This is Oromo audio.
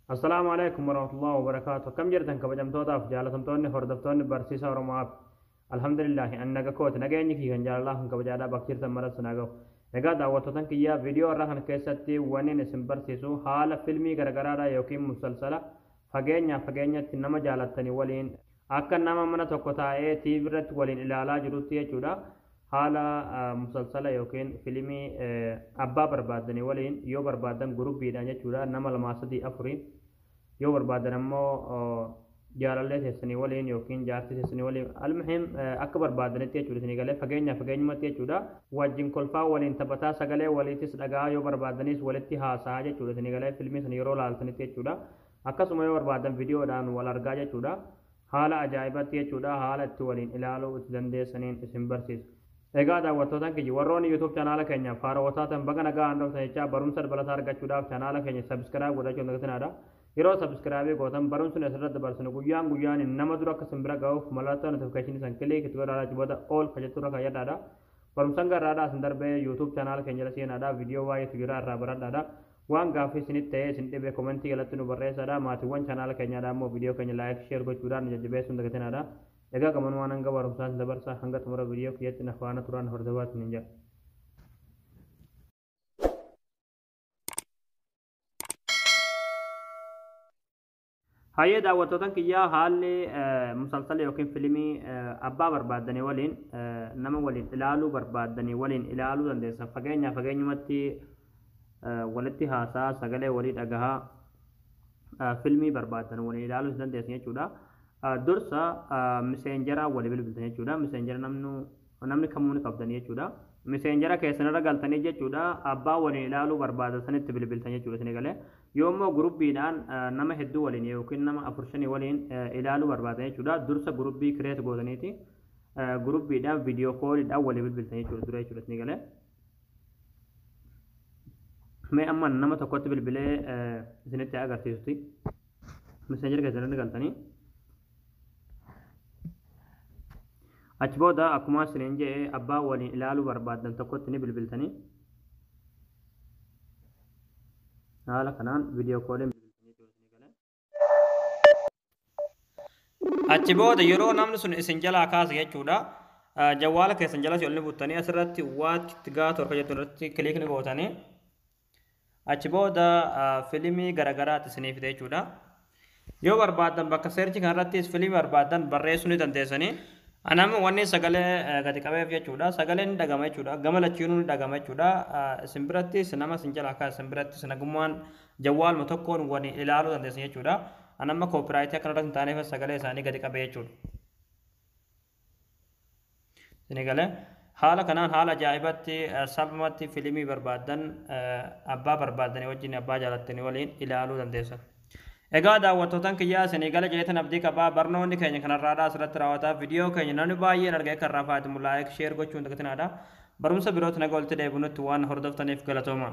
السلام عليكم ورحمة الله وبركاته. كم جرتن كبجم تودا في جالة تمتوني هردفتوني برسيسا ورماف. الحمد لله أنك كوت نجاني في جنجال الله كبجادا بكتير تمرد سناجو. نجا دعوتن كيا فيديو رهن كيستي وانين اسم برسيسو حال فيلمي غرغرادا يوكيم مسلسلة فجينيا تنما جالتني ولين أكن نما منا تقطع تيبرت ولين إلى علاج روتية جودا حالا مسلسلة يوكين فيلمي أبا بربادني ولين يو بربادن جروب بيدانيا جودا نما لماسدي أفرين يو بربادن أمو جارالله تسني ولين يوكين جارتي تسني ولين المهم أكبر بادني تيجي جودا سني قال فجينيا ما تيجي جودا واجين كلفا ولين تبتا سجله وليتس دعا يو بربادنيس ولتي هاساجة جودا سني قال فيلمي سني رول آلتني تيجي جودا أكسمه يو بربادن فيديو دان والأرجاجة جودا حالا أجايبات تيجي جودا حالا تولين إلالو وتدندي سنين اسم برسيس egaa daawwattootaan keenya warroonni YouTube channel keenya faarootaatan baga nagaa handoftan jecha barumsa dabalataa argachuudhaaf channel keenya subscribe godhachuun dagatinadha. Yeroo subscribe gootan barumsni asirratti dabarsinu guyyaan nama dura akka simbira ga'uuf mallattoo notification san click itti godhaa jibooda all kajetturra kayyadaadha. Barumsan garraadha asin darbee YouTube channel keenya seenaadha viidiyoo waa'eetu jira irraa baradhaadha. Waan gaaffii isinitti ta'ee isin dhibee komentii jalatti nu barreessadha. Maatiiwwan channel keenyaadha immoo viidiyoo keenya like share gochuudhaan jajjabeessuun dagatinadha. Egaa gaman waan hanga barumsaan dabarsaa hanga xumura viidiyoo kiyyatti na faana turaan hordofaatti ninja. Hayyee daawwattootaan kiyyaa haalli musalsala yookiin fiilmii abbaa barbaadanii waliin nama waliin ilaaluu barbaadanii waliin ilaaluu dandeessan fageenyumatti walitti haasaa sagalee walii dhagahaa fiilmii barbaadan waliin ilaaluu dandeessan jechuudha. Dursa messengeraa walii bilbiltan jechuudha. Messengeraa namni kamuun qabdanii jechuudha. Messengeraa keessanirra galtanii jechuudha. Abbaa waliin ilaaluu barbaadan sanitti bilbiltan jechuudha isin galee. Yoommoo gurubbiidhaan nama hedduu waliin yookiin nama 4-5 waliin ilaaluu barbaadan jechuudha. Dursa gurubbii kireet gootaniiti. Gurubbiidhaan viidiyoo kooliidhaan walii bilbiltan jechuudha dura jechuudha isin galee. Mee amma nama tokkotti bilbilee isinitti agarsiisutti. Messengeraa keessanirra galtanii. Achi booda akkuma isiniin jedhe abbaa waliin ilaaluu barbaadan tokkotti ni bilbiltanii haala kanaan viidiyoo kooliin bilbiltanii. Achi booda yeroo namni sun isin jalaa kaasa jechuudha jawwaala keessan jalatti ol ni buttanii asirratti waatti gaatu harka jettu irratti kiliikni gootanii achi booda fiilmii garagaraatti isiniif fide jechuudha. Yoo barbaadan bakka seerchi kanarrattis fiilmii barbaadan barreessuu ni dandeessanii. Anama wanni sagalee gadi qabeef jechuudha. Sagaleen ni dhagama jechuudha. Gama lachiinuu ni dhagama jechuudha. Simbirattis nama sinjala akka simbirattis nagummaan jawwaaluma tokkoon wani ilaaluu dandeessan jechuudha. Anama koopiraayitii akka irratti hin taaneef sagalee isaanii gadi qabee jechuudha. Sinigalee haala kanaan haala ajaa'ibatti salphumatti fiilmii barbaadan abbaa barbaadanii wajjin abbaa jaalattanii waliin ilaaluu dandeessan. Egaa daawwattootaan kiyyaa Senegaala jeetan abdii qabaa barnoonni keenya kanarraadhaa asirratti raawwataa viidiyoo keenya namni baay'een argee kan raafaatimu laayik sheer gochuun dagatinadha. Barumsa birootti naga walitti deebinutti waan hordoftaniif galatooma.